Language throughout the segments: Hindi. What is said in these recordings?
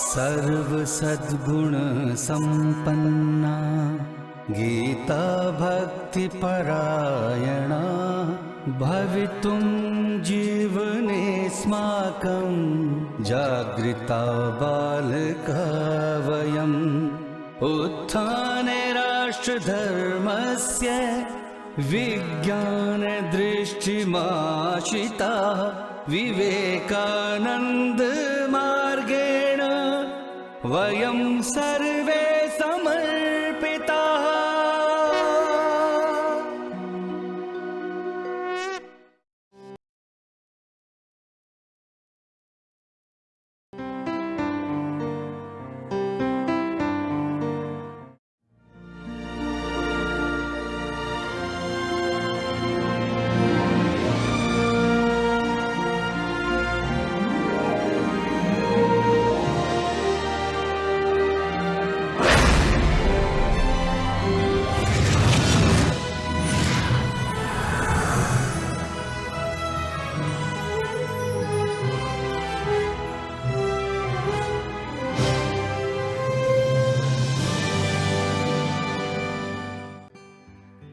सर्व सद्गुण संपन्ना गीता भक्ति परायणा भवितुं जीवनेऽस्माकं जागृता बालका वयम् उत्थाने राष्ट्रधर्मस्य विज्ञानदृष्टिमाशिता विवेकानन्द मार्गेण वयं सर्वे समर्पिताः।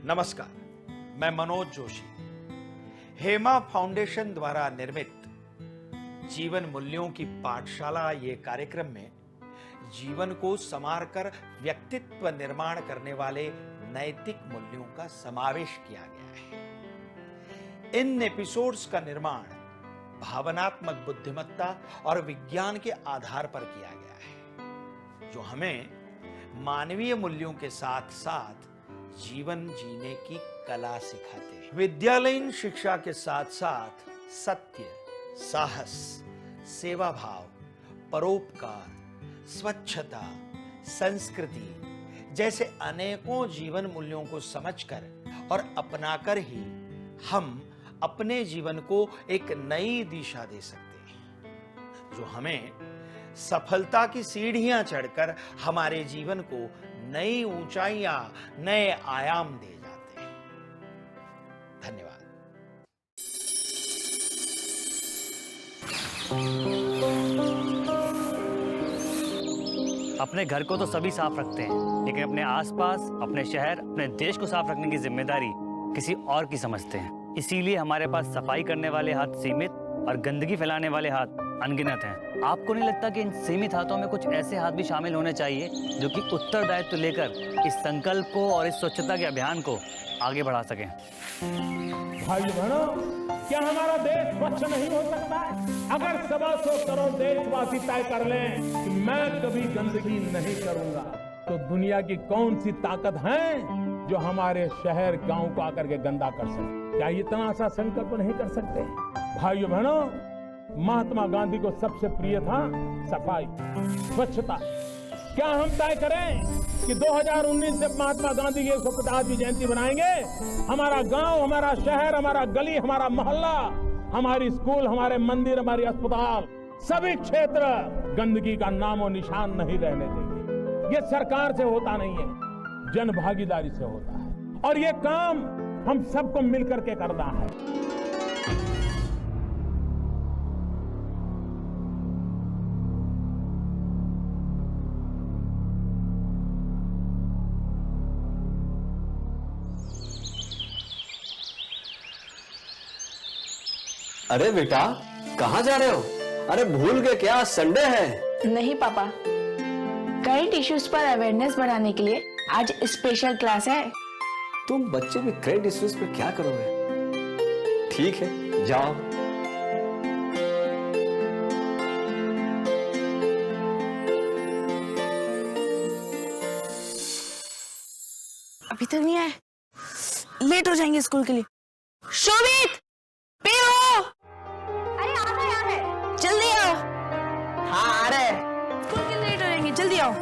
नमस्कार, मैं मनोज जोशी। हेमा फाउंडेशन द्वारा निर्मित जीवन मूल्यों की पाठशाला ये कार्यक्रम में जीवन को संवारकर व्यक्तित्व निर्माण करने वाले नैतिक मूल्यों का समावेश किया गया है। इन एपिसोड्स का निर्माण भावनात्मक बुद्धिमत्ता और विज्ञान के आधार पर किया गया है, जो हमें मानवीय मूल्यों के साथ साथ जीवन जीने की कला सिखाते हैं। विद्यालयीन शिक्षा के साथ साथ सत्य, साहस, सेवा भाव, परोपकार, स्वच्छता, संस्कृति जैसे अनेकों जीवन मूल्यों को समझकर और अपनाकर ही हम अपने जीवन को एक नई दिशा दे सकते हैं, जो हमें सफलता की सीढ़ियां चढ़कर हमारे जीवन को नई ऊंचाइयां, नए आयाम दे जाते हैं। धन्यवाद। अपने घर को तो सभी साफ रखते हैं, लेकिन अपने आसपास, अपने शहर, अपने देश को साफ रखने की जिम्मेदारी किसी और की समझते हैं। इसीलिए हमारे पास सफाई करने वाले हाथ सीमित और गंदगी फैलाने वाले हाथ अनगिनत हैं। आपको नहीं लगता कि इन सीमित हाथों में कुछ ऐसे हाथ भी शामिल होने चाहिए जो कि उत्तरदायित्व लेकर इस संकल्प को और इस स्वच्छता के अभियान को आगे बढ़ा सकें? भाई बहनों, क्या हमारा देश स्वच्छ नहीं हो सकता है? अगर 125 करोड़ देशवासी तय कर लें कि मैं कभी गंदगी नहीं करूंगा, तो दुनिया की कौन सी ताकत है जो हमारे शहर गांव को आकर के गंदा कर सके? क्या इतना सा संकल्प नहीं कर सकते? भाइयों बहनों, महात्मा गांधी को सबसे प्रिय था सफाई, स्वच्छता। क्या हम तय करें कि 2019 से महात्मा गांधी की 150वीं जयंती बनाएंगे? हमारा गांव, हमारा शहर, हमारा गली, हमारा मोहल्ला, हमारी स्कूल, हमारे मंदिर, हमारी अस्पताल, सभी क्षेत्र गंदगी का नामो निशान नहीं रहने देंगे। ये सरकार से होता नहीं है, जन भागीदारी से होता है, और ये काम हम सबको मिलकर के करना है। अरे बेटा, कहाँ जा रहे हो? अरे भूल गए क्या, संडे है? नहीं पापा, करंट इश्यूज पर अवेयरनेस बढ़ाने के लिए आज स्पेशल क्लास है। तुम बच्चे भी करंट इश्यूज पे क्या करोगे? ठीक है, जाओ। अभी तक नहीं आए, लेट हो जाएंगे स्कूल के लिए। शोभित, पियो। अरे आ रहे, जल्दी आओ। हाँ आ रहे, स्कूल के लिए लेट हो जाएंगे, जल्दी आओ।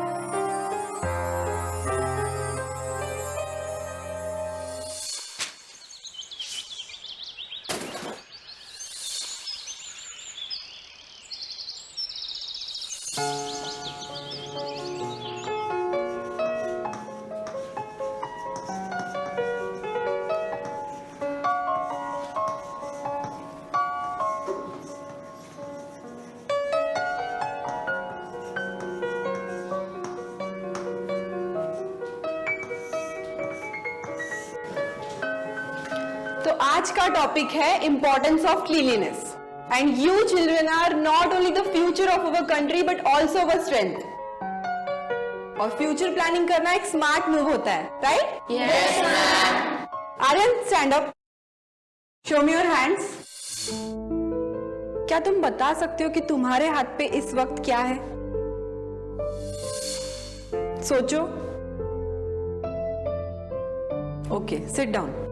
तो आज का टॉपिक है importance of cleanliness and you children are not only the future of our country but also our strength. और फ्यूचर प्लानिंग करना एक स्मार्ट मूव होता है, right? Yes ma'am. Aryan stand up, show me your hands. क्या तुम बता सकते हो कि तुम्हारे हाथ पे इस वक्त क्या है? सोचो। Okay, sit down.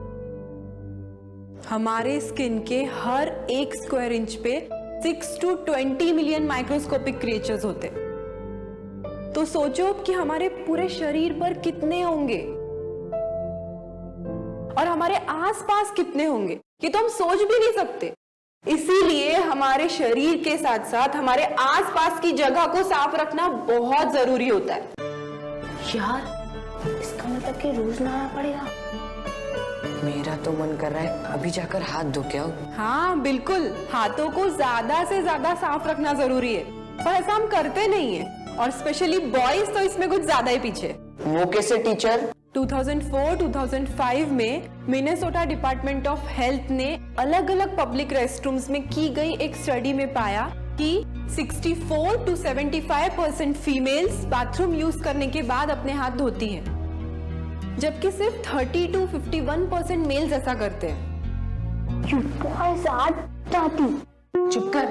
हमारे स्किन के हर 1 स्क्वायर इंच पे 6 to 20 मिलियन माइक्रोस्कोपिक क्रिएचर्स होते। तो सोचो कि हमारे पूरे शरीर पर कितने होंगे और हमारे आसपास कितने होंगे, ये तो हम सोच भी नहीं सकते। इसीलिए हमारे शरीर के साथ साथ हमारे आसपास की जगह को साफ रखना बहुत जरूरी होता है। यार, इसका मतलब कि रोज नहाना पड़ेगा। मेरा तो मन कर रहा है अभी जाकर हाथ धो के आओ। हाँ बिल्कुल, हाथों को ज्यादा से ज्यादा साफ रखना जरूरी है, पर ऐसा हम करते नहीं है, और स्पेशली बॉयज तो इसमें कुछ ज्यादा ही पीछे। वो कैसे टीचर? 2004-2005 में मिनेसोटा डिपार्टमेंट ऑफ हेल्थ ने अलग अलग पब्लिक रेस्टरूम्स में की गई एक स्टडी में पाया कि 64 to 75% फीमेल्स बाथरूम यूज करने के बाद अपने हाथ धोती हैं, जबकि सिर्फ 30 to 51% मेल्स ऐसा करते हैं। चुप कर।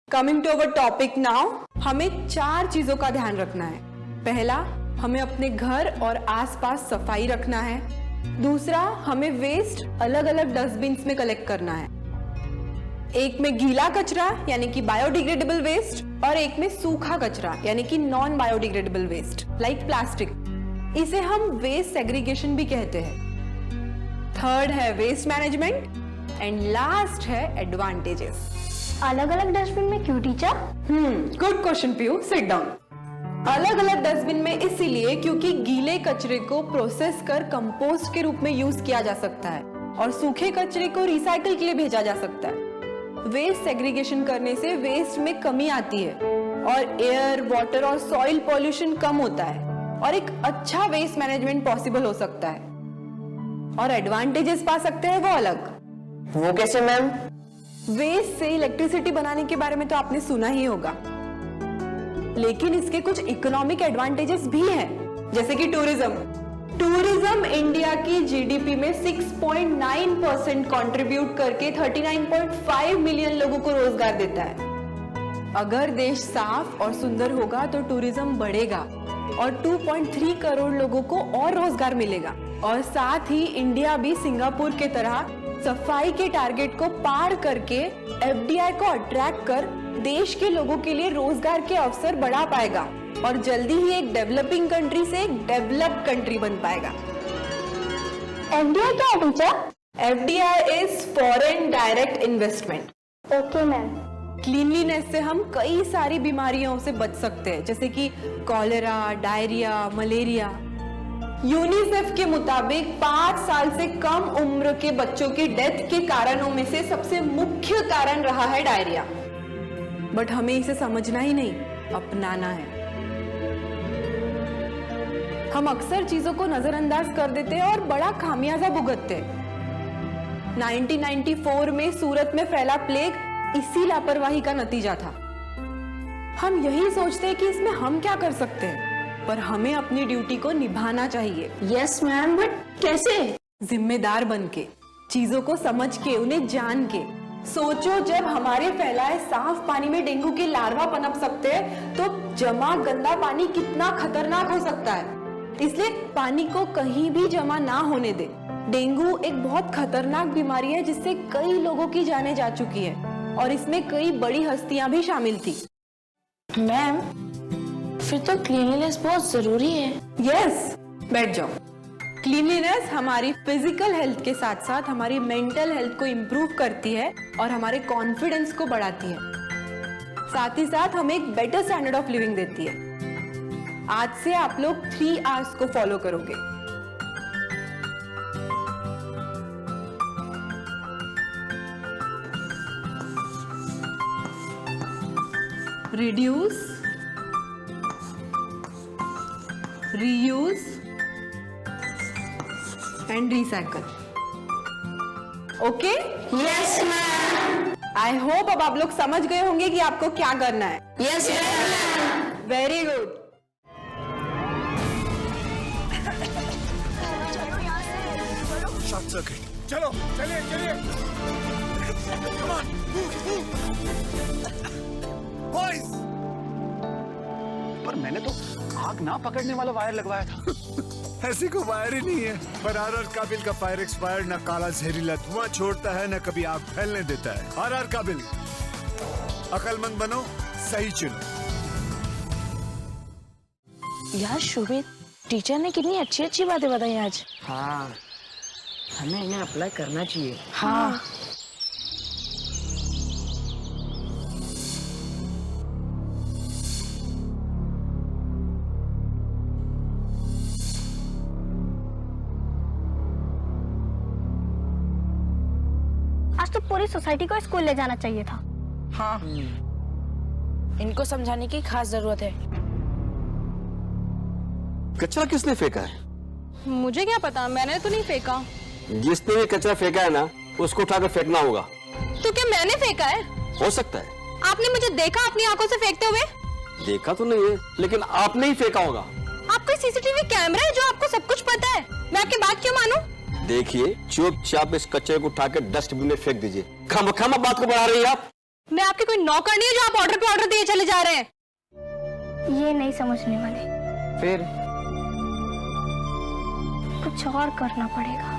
Coming to our topic now, हमें 4 चीजों का ध्यान रखना है। पहला, हमें अपने घर और आसपास सफाई रखना है। दूसरा, हमें वेस्ट अलग अलग डस्टबिन्स में कलेक्ट करना है। एक में गीला कचरा यानी कि बायोडिग्रेडेबल वेस्ट, और एक में सूखा कचरा यानी कि non biodegradable waste like plastic. इसे हम वेस्ट सेग्रीगेशन भी कहते हैं। थर्ड है वेस्ट मैनेजमेंट एंड लास्ट है एडवांटेजेस। अलग अलग डस्टबिन में क्यों teacher? Good question Piyu, sit down. अलग अलग डस्टबिन में इसीलिए क्योंकि गीले कचरे को प्रोसेस कर कंपोस्ट के रूप में यूज किया जा सकता है और सूखे कचरे को रिसाइकल के लिए भेजा जा सकता है। वेस्ट सेग्रीगेशन करने से वेस्ट में कमी आती है और एयर, वाटर और सॉइल पॉल्यूशन कम होता है और एक अच्छा वेस्ट मैनेजमेंट पॉसिबल हो सकता है। और एडवांटेजेस पा सकते हैं वो अलग। वो कैसे मैम? वेस्ट से इलेक्ट्रिसिटी बनाने के बारे में तो आपने सुना ही होगा, लेकिन इसके कुछ इकोनॉमिक एडवांटेजेस भी हैं, जैसे कि टूरिज्म इंडिया की जीडीपी में 6.9% कंट्रीब्यूट करके 39.5 मिलियन लोगों को रोजगार देता है। अगर देश साफ और सुंदर होगा तो टूरिज्म बढ़ेगा और 2.3 करोड़ लोगों को और रोजगार मिलेगा। और साथ ही इंडिया भी सिंगापुर के तरह सफाई के टारगेट को पार करके एफडीआई को अट्रैक्ट कर देश के लोगों के लिए रोजगार के अवसर बढ़ा पाएगा और जल्दी ही एक डेवलपिंग कंट्री से एक डेवलप्ड कंट्री बन पाएगा। एफडीआई क्या है teacher? FDI is foreign direct investment. Okay ma'am. Cleanliness से हम कई सारी बीमारियों से बच सकते हैं, जैसे कि कॉलेरा, डायरिया, मलेरिया। यूनिसेफ के मुताबिक 5 साल से कम उम्र के बच्चों की डेथ के कारणों में से सबसे मुख्य कारण रहा है डायरिया। बट हमें इसे समझना ही नहीं, अपनाना है। हम अक्सर चीजों को नजरअंदाज कर देते हैं और बड़ा खामियाजा भुगतते हैं। 1994 में सूरत में फैला प्लेग इसी लापरवाही का नतीजा था। हम यही सोचते हैं कि इसमें हम क्या कर सकते हैं, पर हमें अपनी ड्यूटी को निभाना चाहिए। यस मैम, बट कैसे? जिम्मेदार बन के, चीजों को समझ के, उन्हें जान के। सोचो, जब हमारे फैलाए साफ पानी में डेंगू के लार्वा पनप सकते हैं तो जमा गंदा पानी कितना खतरनाक हो सकता है। इसलिए पानी को कहीं भी जमा ना होने दे। डेंगू एक बहुत खतरनाक बीमारी है जिससे कई लोगों की जानें जा चुकी है और इसमें कई बड़ी हस्तियां भी शामिल थी। मैम, फिर तो क्लीनलीनेस बहुत जरूरी है। यस, बैठ जाओ। क्लीनलीनेस हमारी फिजिकल हेल्थ के साथ साथ हमारी मेंटल हेल्थ को इम्प्रूव करती है और हमारे कॉन्फिडेंस को बढ़ाती है। साथ ही साथ हमें एक बेटर स्टैंडर्ड ऑफ लिविंग देती है। आज से आप लोग 3 R's को फॉलो करोगे। Reduce, reuse, and recycle. Okay? Yes ma'am. I hope अब आप लोग समझ गए होंगे कि आपको क्या करना है। Yes ma'am. Very good. चलो चलिए चलिए। Come on, move, move. Boys! पर मैंने तो आग ना पकड़ने वाला वायर लगवाया था। ऐसी कोई वायर ही नहीं है। पर आर काबिल का फायर एक्सपायर्ड, न काला जहरीला धुआं छोड़ता है, न कभी आग फैलने देता है। आर काबिल, अकलमंद बनो, सही चुनो। यार शोभित, टीचर ने कितनी अच्छी अच्छी बातें बताई आज। हाँ, हमें इन्हें अप्लाई करना चाहिए। हाँ। आज तो पूरी सोसाइटी को स्कूल ले जाना चाहिए था। हाँ। इनको समझाने की खास जरूरत है। कचरा किसने फेंका है? मुझे क्या पता, मैंने तो नहीं फेंका। जिसने ये कचरा फेंका है ना, उसको उठाकर फेंकना होगा। तो क्या मैंने फेंका है? हो सकता है। आपने मुझे देखा अपनी आंखों से फेंकते हुए? देखा तो नहीं है, लेकिन आपने ही फेंका होगा। आपका सीसीटीवी कैमरा है जो आपको सब कुछ पता है। मैं आपकी बात क्यों मानूं? देखिए, चुपचाप इस कचरे को उठाकर डस्टबिन में फेंक दीजिए। खामखामा बात को बढ़ा रही है आप। मैं आपकी कोई नौकर नहीं है जो आप ऑर्डर पे ऑर्डर दिए चले जा रहे हैं। ये नहीं समझने वाले, फिर कुछ और करना पड़ेगा।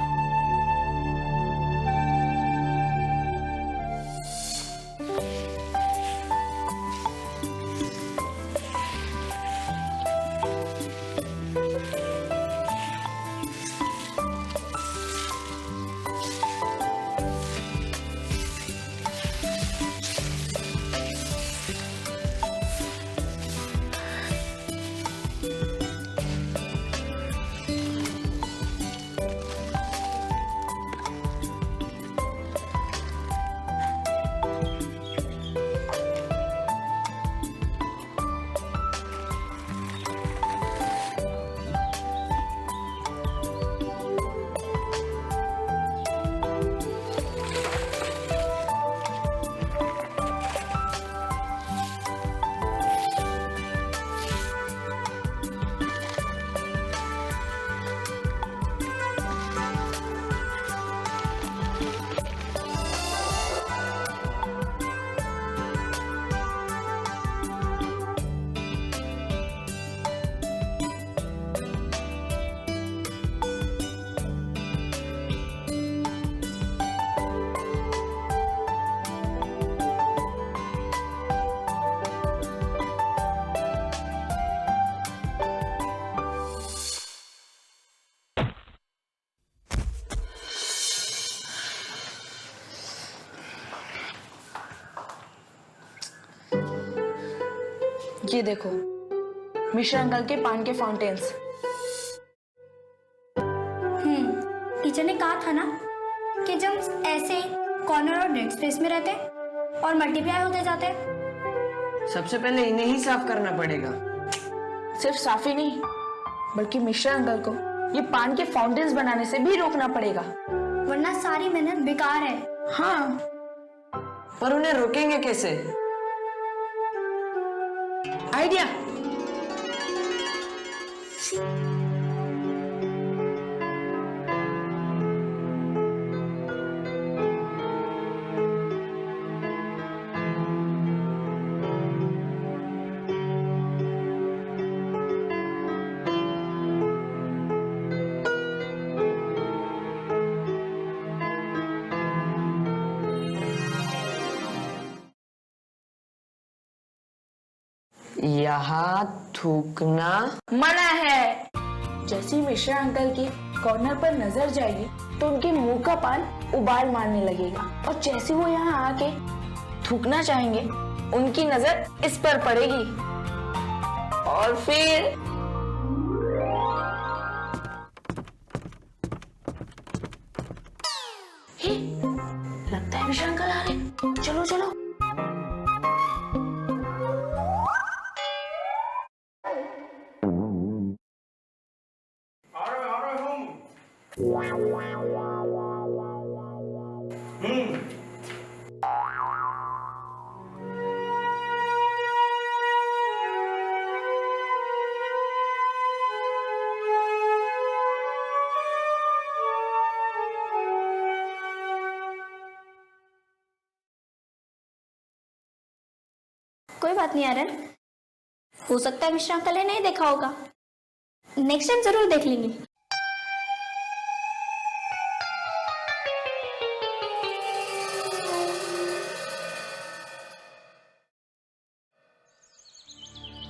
ये देखो, मिश्रा अंकल के पान के फाउंटेन्स। टीचर ने कहा था ना कि जब ऐसे कॉर्नर और डेड स्पेस में रहते और मल्टीप्लाई होते जाते। सबसे पहले इन्हें ही साफ करना पड़ेगा। सिर्फ साफ ही नहीं, बल्कि मिश्रा अंकल को ये पान के फाउंटेन्स बनाने से भी रोकना पड़ेगा, वरना सारी मेहनत बेकार है। हाँ। पर उन्हें रोकेंगे कैसे? आइडिया। यहाँ थूकना मना है। जैसे ही मिश्रा अंकल की कॉर्नर पर नजर जाएगी तो उनके मुंह का पान उबाल मारने लगेगा, और जैसे वो यहाँ आके थूकना चाहेंगे उनकी नजर इस पर पड़ेगी, और फिर लगता है मिश्रा अंकल आ रहे। चलो चलो। कोई बात नहीं आर्यन, हो सकता है मिश्रा अंकल ने नहीं देखा होगा, नेक्स्ट टाइम जरूर देख लेंगे।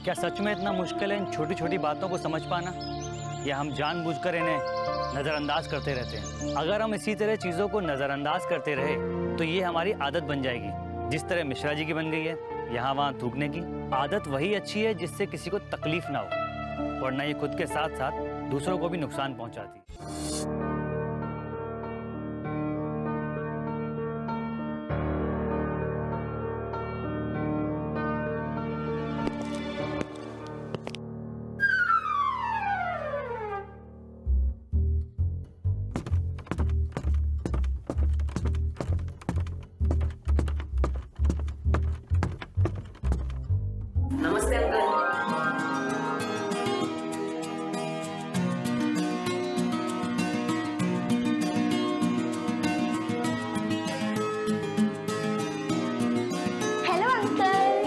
क्या सच में इतना मुश्किल है इन छोटी छोटी बातों को समझ पाना, या हम जानबूझकर इन्हें नज़रअंदाज करते रहते हैं? अगर हम इसी तरह चीज़ों को नज़रअंदाज करते रहे तो ये हमारी आदत बन जाएगी, जिस तरह मिश्रा जी की बन गई है यहाँ वहाँ थूकने की। आदत वही अच्छी है जिससे किसी को तकलीफ ना हो, वरना ये खुद के साथ साथ दूसरों को भी नुकसान पहुँचाती है। नमस्ते uncle. Hello uncle.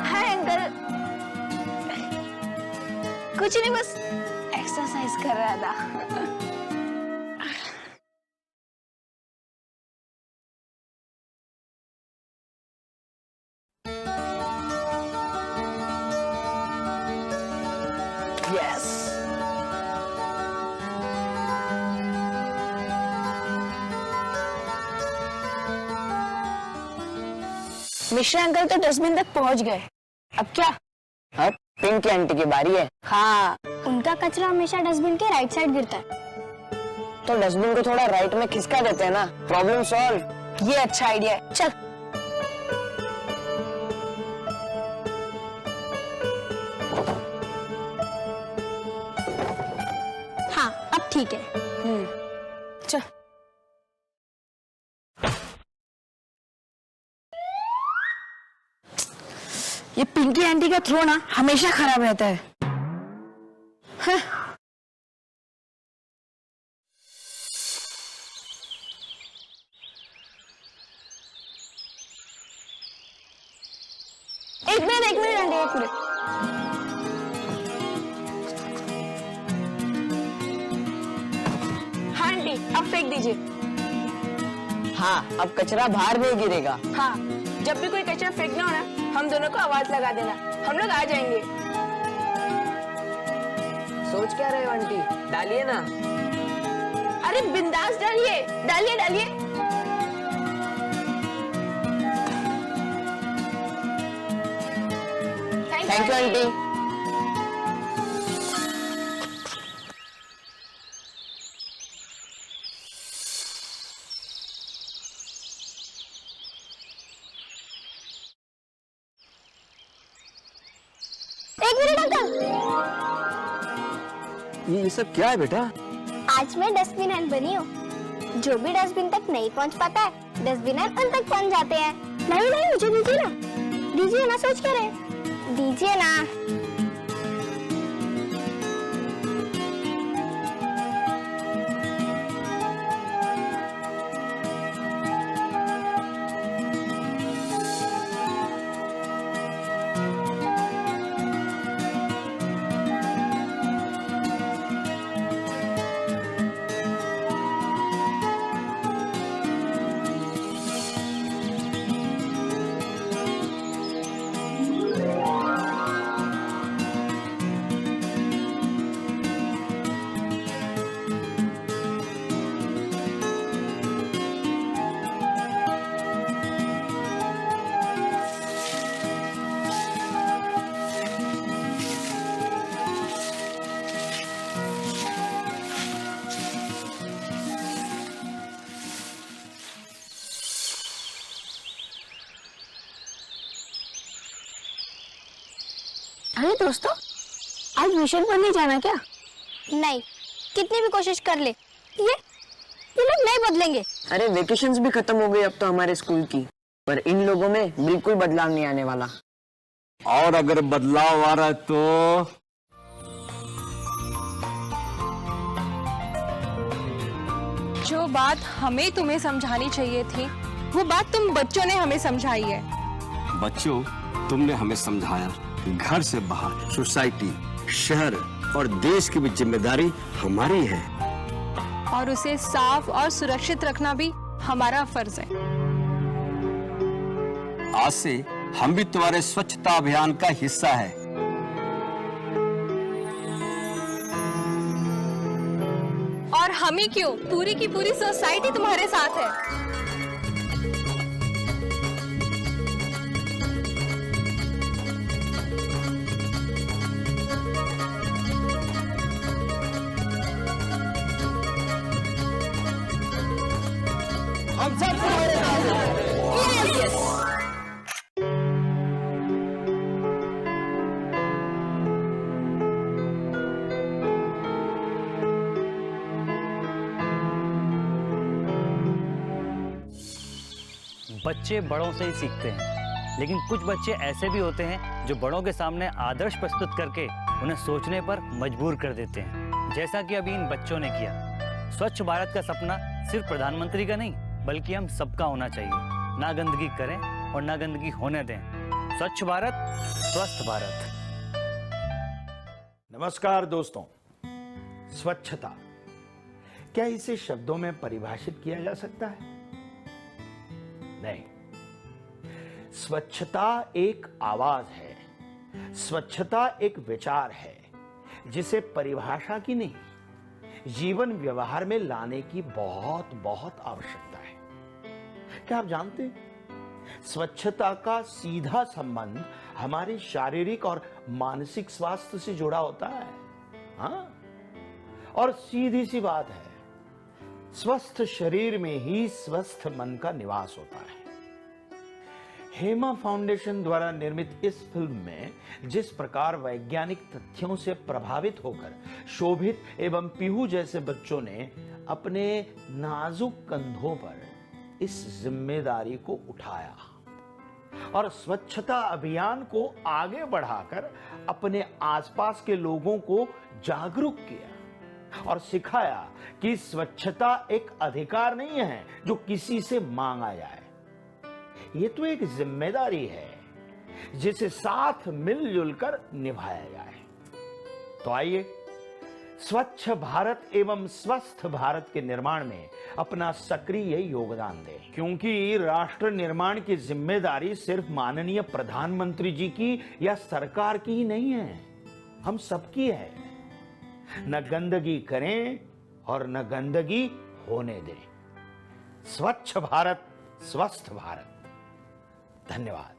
Hi uncle. कुछ नहीं, बस एक्सरसाइज कर रहा था। यस, मिश्रा अंकल तो डस्टबिन तक पहुंच गए। अब क्या? अब पिंकी आंटी की बारी है। हाँ, उनका कचरा हमेशा डस्टबिन के राइट साइड गिरता है। तो डस्टबिन को थोड़ा राइट में खिसका देते हैं ना, प्रॉब्लम सॉल्व। ये अच्छा आइडिया है। चल। हाँ, अब ठीक है। चल। ये पिंकी आंटी का थ्रो ना हमेशा खराब रहता है। हाँ। एक मिनट आंटी, एक मिनट। हाँ आंटी, अब फेंक दीजिए। हाँ, अब कचरा बाहर नहीं गिरेगा। हाँ, जब भी कोई कचरा फेंकना हो ना, हम दोनों को आवाज लगा देना, हम लोग आ जाएंगे। सोच क्या रहे हो आंटी? डालिए ना। अरे बिंदास डालिए, डालिए डालिए। Thank you aunty. एक मिनट अंकल, ये सब क्या है बेटा? आज मैं डस्टबिन बनी हूँ। जो भी डस्टबिन तक नहीं पहुँच पाता है, डस्टबिन उन तक पहुँच जाते हैं। नहीं नहीं, मुझे दीजिए ना, दीजिए ना, सोच क्या रहे, दीजिए ना। अरे दोस्तों, आज मिशन पर नहीं जाना क्या? नहीं, कितनी भी कोशिश कर ले ये लोग नहीं बदलेंगे। अरे वेकेशंस भी खत्म हो गई अब तो हमारे स्कूल की, पर इन लोगों में बिल्कुल बदलाव नहीं आने वाला। और अगर बदलाव आ रहा है तो जो बात हमें तुम्हें समझानी चाहिए थी, वो बात तुम बच्चों ने हमें समझाई है। बच्चों, तुमने हमें समझाया घर से बाहर सोसाइटी, शहर और देश की भी जिम्मेदारी हमारी है, और उसे साफ और सुरक्षित रखना भी हमारा फर्ज है। आज से हम भी तुम्हारे स्वच्छता अभियान का हिस्सा है। और हम ही क्यों, पूरी की पूरी सोसाइटी तुम्हारे साथ है। हम सब तुम्हारे साथ हैं। बच्चे बड़ों से ही सीखते हैं, लेकिन कुछ बच्चे ऐसे भी होते हैं जो बड़ों के सामने आदर्श प्रस्तुत करके उन्हें सोचने पर मजबूर कर देते हैं, जैसा कि अभी इन बच्चों ने किया। स्वच्छ भारत का सपना सिर्फ प्रधानमंत्री का नहीं, बल्कि हम सबका होना चाहिए। ना गंदगी करें और ना गंदगी होने दें। स्वच्छ भारत, स्वस्थ भारत। नमस्कार दोस्तों। स्वच्छता, क्या इसे शब्दों में परिभाषित किया जा सकता है? नहीं। स्वच्छता एक आवाज है, स्वच्छता एक विचार है, जिसे परिभाषा की नहीं, जीवन व्यवहार में लाने की बहुत बहुत आवश्यकता है। क्या आप जानते हैं, स्वच्छता का सीधा संबंध हमारे शारीरिक और मानसिक स्वास्थ्य से जुड़ा होता है। हाँ, और सीधी सी बात है, स्वस्थ शरीर में ही स्वस्थ मन का निवास होता है। हेमा फाउंडेशन द्वारा निर्मित इस फिल्म में जिस प्रकार वैज्ञानिक तथ्यों से प्रभावित होकर शोभित एवं पीहू जैसे बच्चों ने अपने नाजुक कंधों पर इस जिम्मेदारी को उठाया और स्वच्छता अभियान को आगे बढ़ाकर अपने आसपास के लोगों को जागरूक किया और सिखाया कि स्वच्छता एक अधिकार नहीं है जो किसी से मांगा जाए, ये तो एक जिम्मेदारी है जिसे साथ मिलजुल कर निभाया जाए। तो आइए स्वच्छ भारत एवं स्वस्थ भारत के निर्माण में अपना सक्रिय योगदान दें, क्योंकि राष्ट्र निर्माण की जिम्मेदारी सिर्फ माननीय प्रधानमंत्री जी की या सरकार की ही नहीं है, हम सबकी है। न गंदगी करें और न गंदगी होने दें। स्वच्छ भारत, स्वस्थ भारत। धन्यवाद।